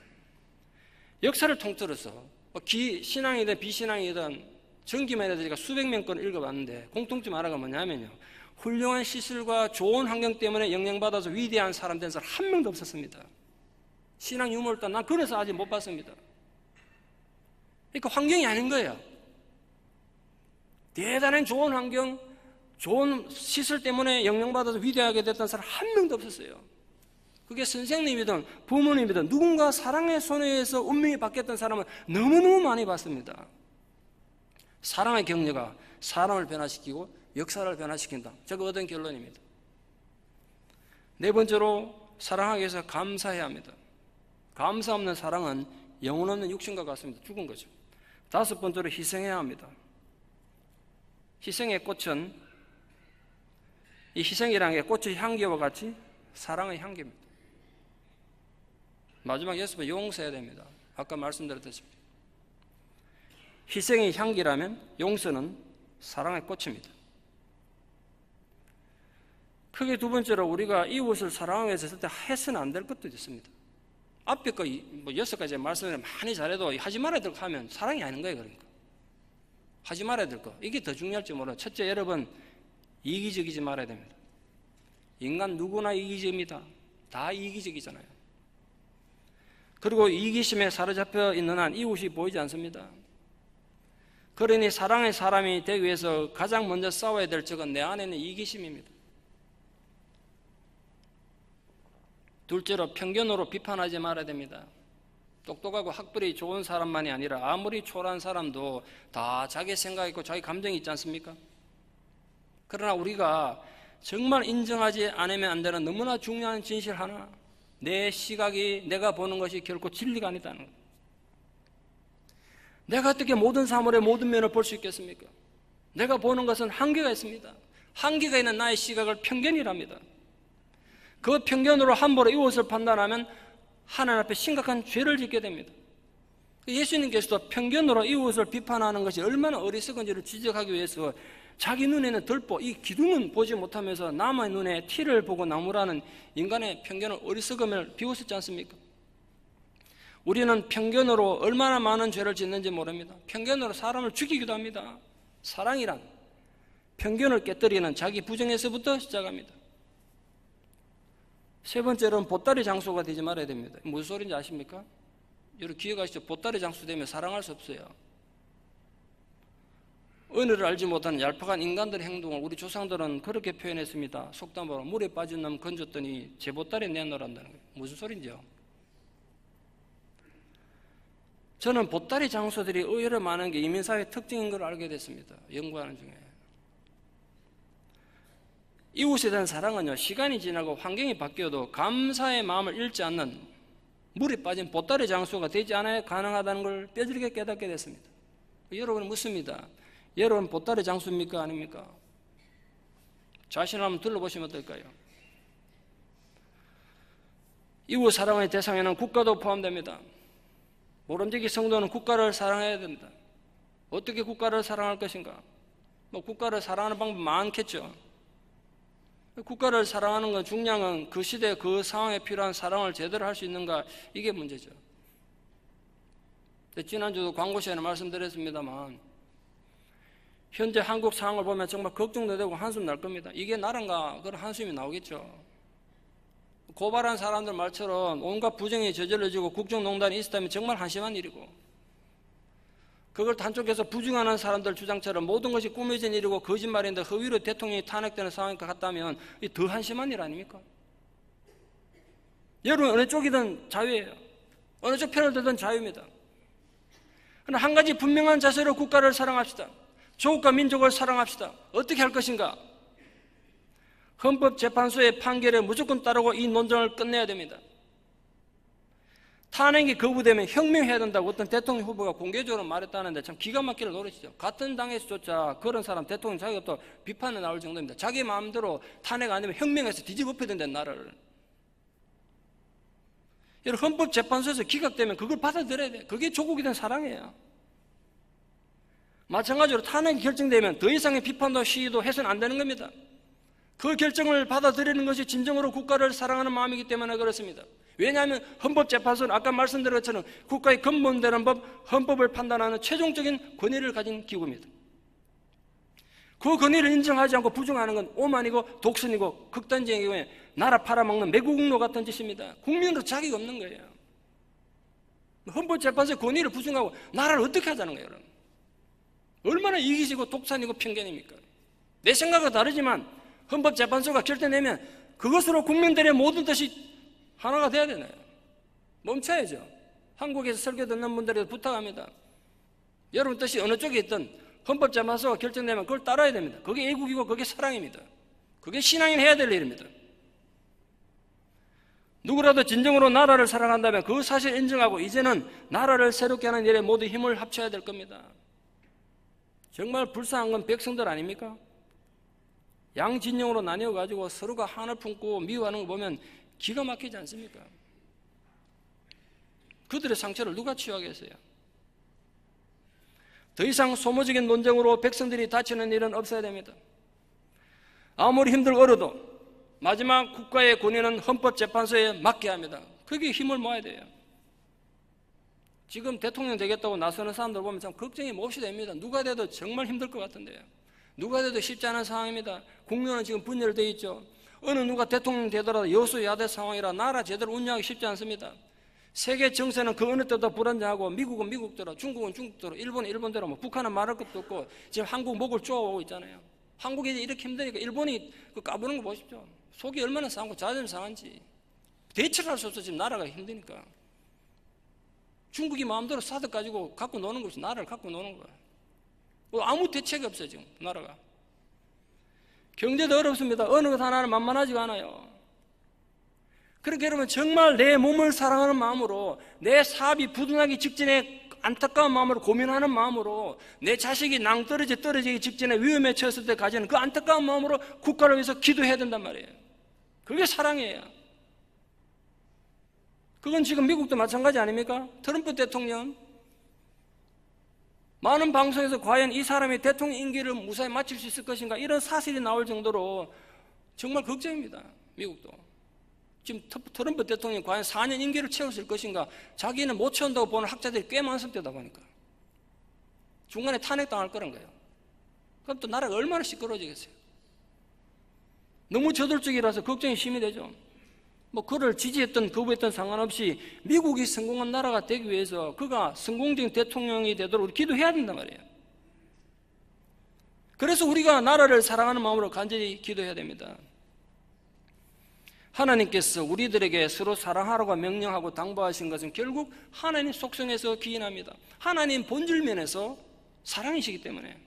역사를 통틀어서 신앙이든 비신앙이든 전기만 해도 제가 수백 명 건 읽어봤는데 공통점 하나가 뭐냐면요. 훌륭한 시설과 좋은 환경 때문에 영향받아서 위대한 사람 된 사람 한 명도 없었습니다. 신앙 유물도 난 그래서 아직 못 봤습니다. 그러니까 환경이 아닌 거예요. 대단한 좋은 환경, 좋은 시설 때문에 영향받아서 위대하게 됐던 사람 한 명도 없었어요. 그게 선생님이든 부모님이든 누군가 사랑의 손에 의해서 운명이 바뀌었던 사람은 너무너무 많이 봤습니다. 사랑의 격려가 사람을 변화시키고 역사를 변화시킨다. 제가 얻은 결론입니다. 네 번째로 사랑하기 위해서 감사해야 합니다. 감사 없는 사랑은 영혼 없는 육신과 같습니다. 죽은 거죠. 다섯 번째로 희생해야 합니다. 희생의 꽃은, 이 희생이라는 게 꽃의 향기와 같이 사랑의 향기입니다. 마지막 여섯 번 용서해야 됩니다. 아까 말씀드렸듯이 희생의 향기라면 용서는 사랑의 꽃입니다. 크게 두 번째로 우리가 이웃을 사랑하기 위해서 했을 때 해서는 안 될 것도 있습니다. 앞에 거 여섯 가지 말씀을 많이 잘해도 하지 말아야 될 거 하면 사랑이 아닌 거예요. 그러니까 하지 말아야 될 거, 이게 더 중요할지 몰라요. 첫째, 여러분 이기적이지 말아야 됩니다. 인간 누구나 이기적입니다. 다 이기적이잖아요. 그리고 이기심에 사로잡혀 있는 한 이웃이 보이지 않습니다. 그러니 사랑의 사람이 되기 위해서 가장 먼저 싸워야 될 적은 내 안에 있는 이기심입니다. 둘째로 편견으로 비판하지 말아야 됩니다. 똑똑하고 학벌이 좋은 사람만이 아니라 아무리 초라한 사람도 다 자기 생각이 있고 자기 감정이 있지 않습니까? 그러나 우리가 정말 인정하지 않으면 안 되는 너무나 중요한 진실 하나, 내 시각이 내가 보는 것이 결코 진리가 아니다는 것. 내가 어떻게 모든 사물의 모든 면을 볼 수 있겠습니까? 내가 보는 것은 한계가 있습니다. 한계가 있는 나의 시각을 편견이랍니다. 그 편견으로 함부로 이웃을 판단하면 하나님 앞에 심각한 죄를 짓게 됩니다. 예수님께서도 편견으로 이웃을 비판하는 것이 얼마나 어리석은지를 지적하기 위해서 자기 눈에는 들보, 이 기둥은 보지 못하면서 남의 눈에 티를 보고 나무라는 인간의 편견을, 어리석음을 비웃었지 않습니까? 우리는 편견으로 얼마나 많은 죄를 짓는지 모릅니다. 편견으로 사람을 죽이기도 합니다. 사랑이란 편견을 깨뜨리는 자기 부정에서부터 시작합니다. 세 번째로는 보따리 장수가 되지 말아야 됩니다. 무슨 소리인지 아십니까? 여러분 기억하시죠? 보따리 장수 되면 사랑할 수 없어요. 은혜를 알지 못하는 얄팍한 인간들의 행동을 우리 조상들은 그렇게 표현했습니다. 속담으로 물에 빠진 놈 건졌더니 제 보따리 내놓으란다는 거예요. 무슨 소리인지요? 저는 보따리 장수들이 의외로 많은 게 이민사회의 특징인 걸 알게 됐습니다. 연구하는 중에. 이웃에 대한 사랑은요, 시간이 지나고 환경이 바뀌어도 감사의 마음을 잃지 않는 물에 빠진 보따리 장수가 되지 않아야 가능하다는 걸 뼈저리게 깨닫게 됐습니다. 여러분은 묻습니다. 여러분 보따리 장수입니까? 아닙니까? 자신을 한번 둘러보시면 어떨까요? 이웃 사랑의 대상에는 국가도 포함됩니다. 모름지기 성도는 국가를 사랑해야 됩니다. 어떻게 국가를 사랑할 것인가? 국가를 사랑하는 방법 많겠죠. 국가를 사랑하는 건 중요한 그 시대 그 상황에 필요한 사랑을 제대로 할 수 있는가, 이게 문제죠. 지난주도 광고 시간에 말씀드렸습니다만 현재 한국 상황을 보면 정말 걱정도 되고 한숨 날 겁니다. 이게 나란가? 그런 한숨이 나오겠죠. 고발한 사람들 말처럼 온갖 부정이 저질러지고 국정농단이 있었다면 정말 한심한 일이고, 그걸 단쪽에서 부정하는 사람들 주장처럼 모든 것이 꾸며진 일이고 거짓말인데 허위로 대통령이 탄핵되는 상황이 같다면 더 한심한 일 아닙니까? 여러분 어느 쪽이든 자유예요. 어느 쪽 편을 들든 자유입니다. 그러나 한 가지 분명한 자세로 국가를 사랑합시다. 조국과 민족을 사랑합시다. 어떻게 할 것인가? 헌법재판소의 판결에 무조건 따르고 이 논쟁을 끝내야 됩니다. 탄핵이 거부되면 혁명해야 된다고 어떤 대통령 후보가 공개적으로 말했다는데 참 기가 막히는 노릇이죠. 같은 당에서조차 그런 사람 대통령 자기가 또 비판에 나올 정도입니다. 자기 마음대로 탄핵 안 되면 혁명해서 뒤집어 엎어야 된다는 나라를. 여러분 헌법재판소에서 기각되면 그걸 받아들여야 돼요. 그게 조국에 대한 사랑이에요. 마찬가지로 탄핵이 결정되면 더 이상의 비판도 시위도 해서는 안 되는 겁니다. 그 결정을 받아들이는 것이 진정으로 국가를 사랑하는 마음이기 때문에 그렇습니다. 왜냐하면 헌법재판소는 아까 말씀드린 것처럼 국가의 근본되는 법, 헌법을 판단하는 최종적인 권위를 가진 기구입니다. 그 권위를 인정하지 않고 부정하는 건 오만이고 독선이고 극단적인 경우에 나라 팔아먹는 매국노 같은 짓입니다. 국민으로 자격이 없는 거예요. 헌법재판소의 권위를 부정하고 나라를 어떻게 하자는 거예요, 여러분? 얼마나 이기적이고 독산이고 편견입니까? 내 생각과 다르지만 헌법재판소가 결정내면 그것으로 국민들의 모든 뜻이 하나가 돼야 되나요? 멈춰야죠. 한국에서 설교 듣는 분들에게 부탁합니다. 여러분 뜻이 어느 쪽에 있든 헌법재판소가 결정되면 그걸 따라야 됩니다. 그게 애국이고 그게 사랑입니다. 그게 신앙인 해야 될 일입니다. 누구라도 진정으로 나라를 사랑한다면 그 사실을 인정하고 이제는 나라를 새롭게 하는 일에 모두 힘을 합쳐야 될 겁니다. 정말 불쌍한 건 백성들 아닙니까? 양진영으로 나뉘어가지고 서로가 한을 품고 미워하는 거 보면 기가 막히지 않습니까? 그들의 상처를 누가 치유하겠어요? 더 이상 소모적인 논쟁으로 백성들이 다치는 일은 없어야 됩니다. 아무리 힘들고 어려도 마지막 국가의 권위는 헌법재판소에 맡겨야 합니다. 거기에 힘을 모아야 돼요. 지금 대통령 되겠다고 나서는 사람들 보면 참 걱정이 몹시 됩니다. 누가 돼도 정말 힘들 것 같은데요. 누가 돼도 쉽지 않은 상황입니다. 국론은 지금 분열되어 있죠. 어느 누가 대통령 되더라도 여수야대 상황이라 나라 제대로 운영하기 쉽지 않습니다. 세계 정세는 그 어느 때보다 불안정하고 미국은 미국대로, 중국은 중국대로, 일본은 일본대로, 북한은 말할 것도 없고 지금 한국 목을 쪼아오고 있잖아요. 한국이 이렇게 힘드니까 일본이 그 까부는 거 보십시오. 속이 얼마나 상하고 자존심 상한지. 대처를 할 수 없어. 지금 나라가 힘드니까. 중국이 마음대로 사드 가지고 갖고 노는 것이 나라를 갖고 노는 거야. 아무 대책이 없어요 지금 나라가. 경제도 어렵습니다. 어느 것 하나는 만만하지가 않아요. 그러니까 여러분 정말 내 몸을 사랑하는 마음으로, 내 사업이 부도나기 직전에 안타까운 마음으로 고민하는 마음으로, 내 자식이 떨어지기 직전에 위험에 처했을 때 가지는 그 안타까운 마음으로 국가를 위해서 기도해야 된단 말이에요. 그게 사랑이에요. 그건 지금 미국도 마찬가지 아닙니까? 트럼프 대통령 많은 방송에서 과연 이 사람이 대통령 임기를 무사히 마칠 수 있을 것인가 이런 사실이 나올 정도로 정말 걱정입니다. 미국도 지금 트럼프 대통령이 과연 4년 임기를 채울 수 있을 것인가, 자기는 못 채운다고 보는 학자들이 꽤 많습니다. 보니까 중간에 탄핵당할 거란 거예요. 그럼 또 나라가 얼마나 시끄러워지겠어요. 너무 저돌적이라서 걱정이 심히 되죠. 뭐 그를 지지했던 거부했던 상관없이 미국이 성공한 나라가 되기 위해서 그가 성공적인 대통령이 되도록 우리 기도해야 된단 말이에요. 그래서 우리가 나라를 사랑하는 마음으로 간절히 기도해야 됩니다. 하나님께서 우리들에게 서로 사랑하라고 명령하고 당부하신 것은 결국 하나님 속성에서 기인합니다. 하나님 본질 면에서 사랑이시기 때문에.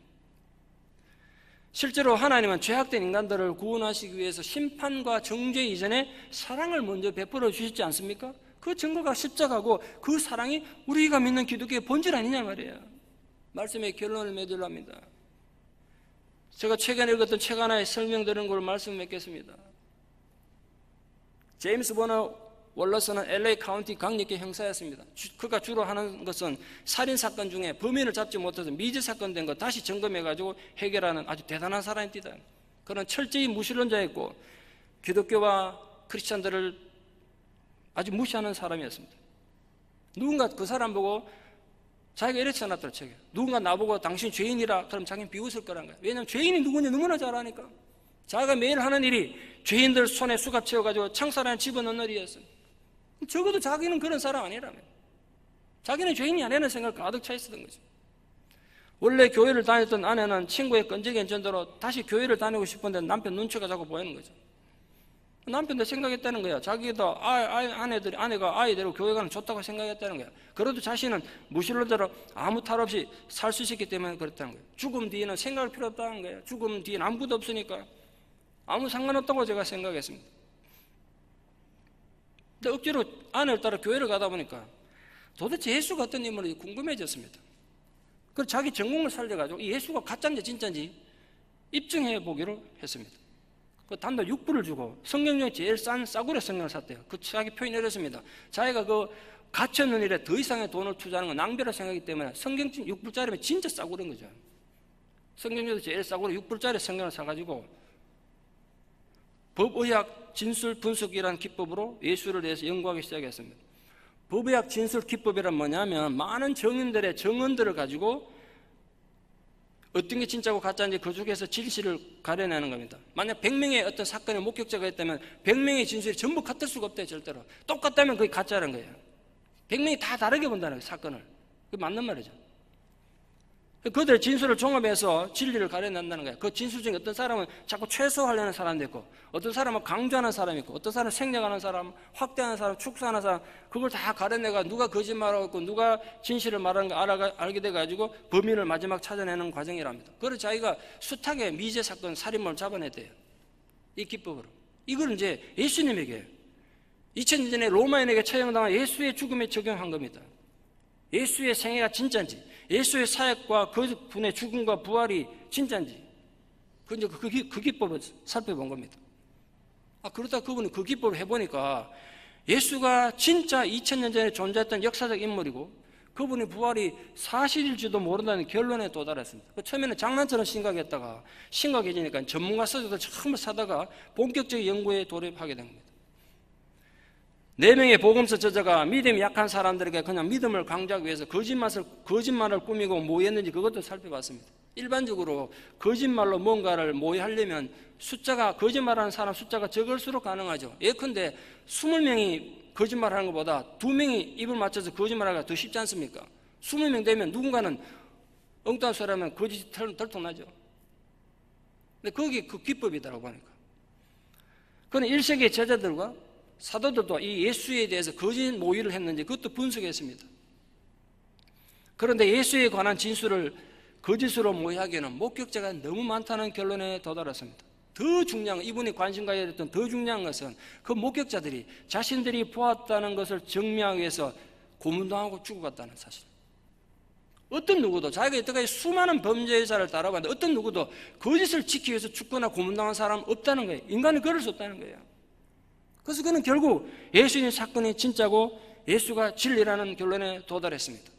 실제로 하나님은 죄악된 인간들을 구원하시기 위해서 심판과 정죄 이전에 사랑을 먼저 베풀어 주시지 않습니까? 그 증거가 십자가고 그 사랑이 우리가 믿는 기독교의 본질 아니냐 말이에요. 말씀의 결론을 맺으려 합니다. 제가 최근에 읽었던 책 하나에 설명드리는 걸 말씀 맺겠습니다. 제임스 버너 월러스는 LA 카운티 강력계 형사였습니다. 그가 주로 하는 것은 살인사건 중에 범인을 잡지 못해서 미제 사건 된 거 다시 점검해가지고 해결하는 아주 대단한 사람입니다. 그는 철저히 무신론자였고 기독교와 크리스찬들을 아주 무시하는 사람이었습니다. 누군가 그 사람 보고 자기가 이렇게 써놨더라 책에. 누군가 나보고 당신 죄인이라 그럼 자기는 비웃을 거란 거야. 왜냐하면 죄인이 누군지 너무나 잘 아니까. 자기가 매일 하는 일이 죄인들 손에 수갑 채워가지고 창살 안에 집어넣는 일이었어요. 적어도 자기는 그런 사람 아니라면, 자기는 죄인이 아니라는 생각 가득 차 있었던 거죠. 원래 교회를 다녔던 아내는 친구의 끈질긴 전도로 다시 교회를 다니고 싶은데 남편 눈치가 자꾸 보이는 거죠. 남편도 생각했다는 거야. 자기도 아내가 아이대로 교회 가는 좋다고 생각했다는 거야. 그래도 자신은 무신론자로 아무 탈 없이 살 수 있기 때문에 그렇다는 거예요. 죽음 뒤에는 생각할 필요 없다는 거예요. 죽음 뒤에는 아무것도 없으니까 아무 상관없다고 제가 생각했습니다. 근데 억지로 아내를 따라 교회를 가다 보니까 도대체 예수가 어떤 인물인지 궁금해졌습니다. 그래서 자기 전공을 살려가지고 이 예수가 가짜인지 진짜인지 입증해 보기로 했습니다. 그 단돈 6불을 주고 성경 중에 제일 싼 싸구려 성경을 샀대요. 그 자기 표현이 이렇습니다. 자기가 그 가치 없는 일에 더 이상의 돈을 투자하는 건 낭비라 생각하기 때문에 성경 6불짜리면 진짜 싸구려인 거죠. 성경 중에서 제일 싸구려 6불짜리 성경을 사가지고 법의학 진술 분석이라는 기법으로 예수를 대해서 연구하기 시작했습니다. 법의학 진술 기법이란 뭐냐면 많은 정인들의 정언들을 가지고 어떤 게 진짜고 가짜인지 그 중에서 진실을 가려내는 겁니다. 만약 100명의 어떤 사건의 목격자가 있다면 100명의 진술이 전부 같을 수가 없대요. 절대로. 똑같다면 그게 가짜라는 거예요. 100명이 다 다르게 본다는 거예요, 사건을. 그게 맞는 말이죠. 그들의 진술을 종합해서 진리를 가려낸다는 거예요. 그 진술 중에 어떤 사람은 자꾸 최소화하려는 사람도 있고, 어떤 사람은 강조하는 사람이 있고, 어떤 사람은 생략하는 사람, 확대하는 사람, 축소하는 사람, 그걸 다 가려내가 누가 거짓말하고 있고 누가 진실을 말하는 거 알게 돼가지고 범인을 마지막 찾아내는 과정이랍니다. 그래서 자기가 숱하게 미제 사건 살인범을 잡아냈대요, 이 기법으로. 이걸 이제 예수님에게 2000년 전에 로마인에게 처형당한 예수의 죽음에 적용한 겁니다. 예수의 생애가 진짜인지, 예수의 사역과 그분의 죽음과 부활이 진짜인지, 그 기법을 살펴본 겁니다. 그러다 그분이 그 기법을 해보니까 예수가 진짜 2000년 전에 존재했던 역사적 인물이고 그분의 부활이 사실일지도 모른다는 결론에 도달했습니다. 처음에는 장난처럼 심각했다가 심각해지니까 전문가 서적들 전부 사다가 본격적인 연구에 돌입하게 된 겁니다. 4명의 복음서 저자가 믿음이 약한 사람들에게 그냥 믿음을 강조하기 위해서 거짓말을 꾸미고 모의했는지 그것도 살펴봤습니다. 일반적으로 거짓말로 뭔가를 모의하려면 거짓말하는 사람 숫자가 적을수록 가능하죠. 예컨대 20명이 거짓말하는 것보다 2명이 입을 맞춰서 거짓말하기가 더 쉽지 않습니까? 20명 되면 누군가는 엉뚱한 소리 하면 거짓이 들통나죠. 근데 그게 그 기법이더라고 하니까. 그는 1세기의 제자들과 사도들도 이 예수에 대해서 거짓 모의를 했는지 그것도 분석했습니다. 그런데 예수에 관한 진술을 거짓으로 모의하기에는 목격자가 너무 많다는 결론에 도달했습니다. 더 중요한, 이분이 관심 가져야 됐던 더 중요한 것은 그 목격자들이 자신들이 보았다는 것을 증명하기 위해서 고문당하고 죽어갔다는 사실. 어떤 누구도 자기가 여태까지 수많은 범죄자를 따라봤는데 어떤 누구도 거짓을 지키기 위해서 죽거나 고문당한 사람은 없다는 거예요. 인간은 그럴 수 없다는 거예요. 그래서 그는 결국 예수님 사건이 진짜고 예수가 진리라는 결론에 도달했습니다.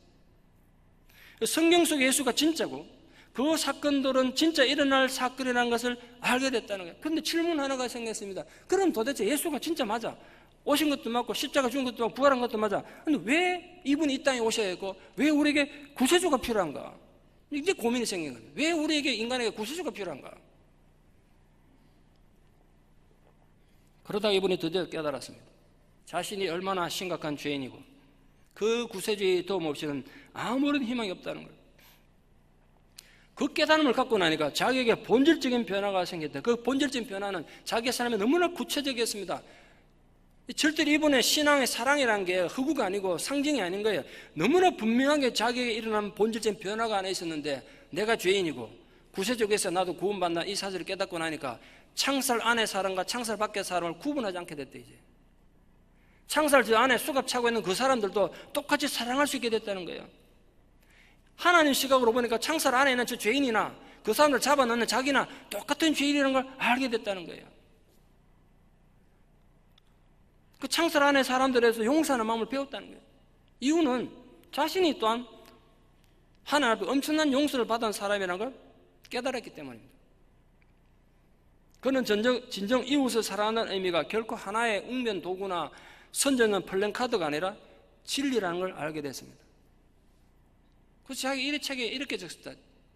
성경 속 예수가 진짜고 그 사건들은 진짜 일어날 사건이라는 것을 알게 됐다는 거예요. 그런데 질문 하나가 생겼습니다. 그럼 도대체 예수가 진짜 맞아? 오신 것도 맞고 십자가 죽은 것도 맞고 부활한 것도 맞아. 그런데 왜 이분이 이 땅에 오셔야 했고 왜 우리에게 구세주가 필요한가? 이제 고민이 생긴 거예요. 왜 우리에게 인간에게 구세주가 필요한가? 그러다가 이분이 드디어 깨달았습니다. 자신이 얼마나 심각한 죄인이고 그 구세주의 도움 없이는 아무런 희망이 없다는 거예요. 그 깨달음을 갖고 나니까 자기에게 본질적인 변화가 생겼다. 그 본질적인 변화는 자기의 삶에 너무나 구체적이었습니다. 절대로 이분의 신앙의 사랑이라는 게 허구가 아니고 상징이 아닌 거예요. 너무나 분명하게 자기에게 일어난 본질적인 변화가 안에 있었는데 내가 죄인이고 구세주에서 나도 구원받나 이 사실을 깨닫고 나니까 창살 안의 사람과 창살 밖의 사람을 구분하지 않게 됐대. 이제 창살 저 안에 수갑 차고 있는 그 사람들도 똑같이 사랑할 수 있게 됐다는 거예요. 하나님 시각으로 보니까 창살 안에 있는 저 죄인이나 그 사람들 잡아넣는 자기나 똑같은 죄인이라는 걸 알게 됐다는 거예요. 그 창살 안에 사람들에서 용서하는 마음을 배웠다는 거예요. 이유는 자신이 또한 하나님 앞에 엄청난 용서를 받은 사람이라는 걸 깨달았기 때문입니다. 그는 진정 이웃을 사랑한다는 의미가 결코 하나의 웅변 도구나 선전은 플랜카드가 아니라 진리라는 걸 알게 됐습니다. 그래서 자기 이 책에 이렇게 적었다.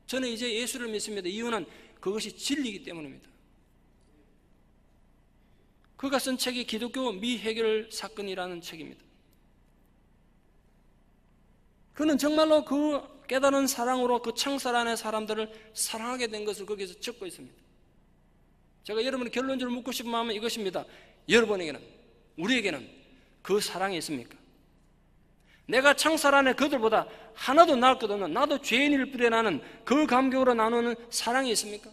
저는 이제 예수를 믿습니다. 이유는 그것이 진리이기 때문입니다. 그가 쓴 책이 기독교 미해결 사건이라는 책입니다. 그는 정말로 그 깨달은 사랑으로 그 창살 안의 사람들을 사랑하게 된 것을 거기서 적고 있습니다. 제가 여러분의 결론적으로 묻고 싶은 마음은 이것입니다. 여러분에게는, 우리에게는 그 사랑이 있습니까? 내가 창살 안에 그들보다 하나도 나을 것 없는 나도 죄인일 뿐에 나는 그 감격으로 나누는 사랑이 있습니까?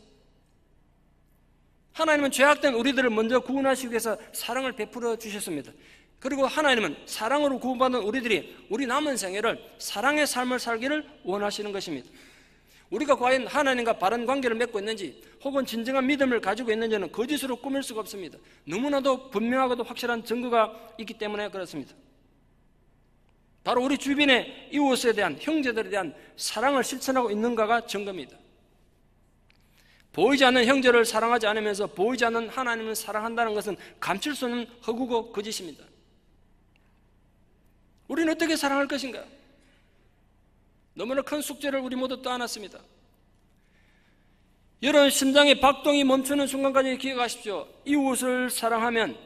하나님은 죄악된 우리들을 먼저 구원하시기 위해서 사랑을 베풀어 주셨습니다. 그리고 하나님은 사랑으로 구원받은 우리들이 우리 남은 생애를 사랑의 삶을 살기를 원하시는 것입니다. 우리가 과연 하나님과 바른 관계를 맺고 있는지 혹은 진정한 믿음을 가지고 있는지는 거짓으로 꾸밀 수가 없습니다. 너무나도 분명하고도 확실한 증거가 있기 때문에 그렇습니다. 바로 우리 주변의 이웃에 대한, 형제들에 대한 사랑을 실천하고 있는가가 증거입니다. 보이지 않는 형제를 사랑하지 않으면서 보이지 않는 하나님을 사랑한다는 것은 감출 수 없는 허구고 거짓입니다. 우리는 어떻게 사랑할 것인가? 너무나 큰 숙제를 우리 모두 떠안았습니다. 여러분 심장의 박동이 멈추는 순간까지 기억하십시오. 이웃을 사랑하면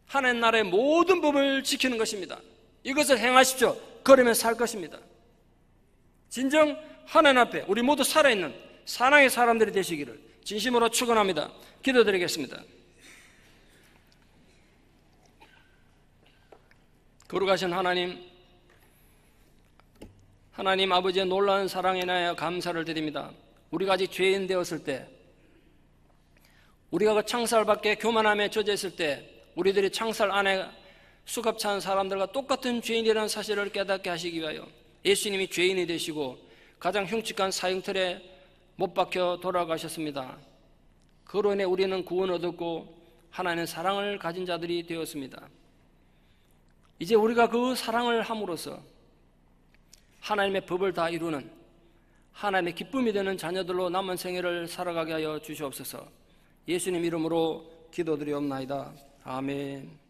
하나님 나라의 모든 법을 지키는 것입니다. 이것을 행하십시오. 그러면 살 것입니다. 진정 하나님 앞에 우리 모두 살아있는 사랑의 사람들이 되시기를 진심으로 축원합니다. 기도드리겠습니다. 거룩하신 하나님 아버지의 놀라운 사랑에 인하여 감사를 드립니다. 우리가 아직 죄인 되었을 때, 우리가 그 창살 밖에 교만함에 젖어 있을 때, 우리들이 창살 안에 수갑찬 사람들과 똑같은 죄인이라는 사실을 깨닫게 하시기 위하여 예수님이 죄인이 되시고 가장 흉측한 사형틀에 못 박혀 돌아가셨습니다. 그로 인해 우리는 구원을 얻었고 하나님의 사랑을 가진 자들이 되었습니다. 이제 우리가 그 사랑을 함으로써 하나님의 법을 다 이루는 하나님의 기쁨이 되는 자녀들로 남은 생애를 살아가게 하여 주시옵소서. 예수님 이름으로 기도드리옵나이다. 아멘.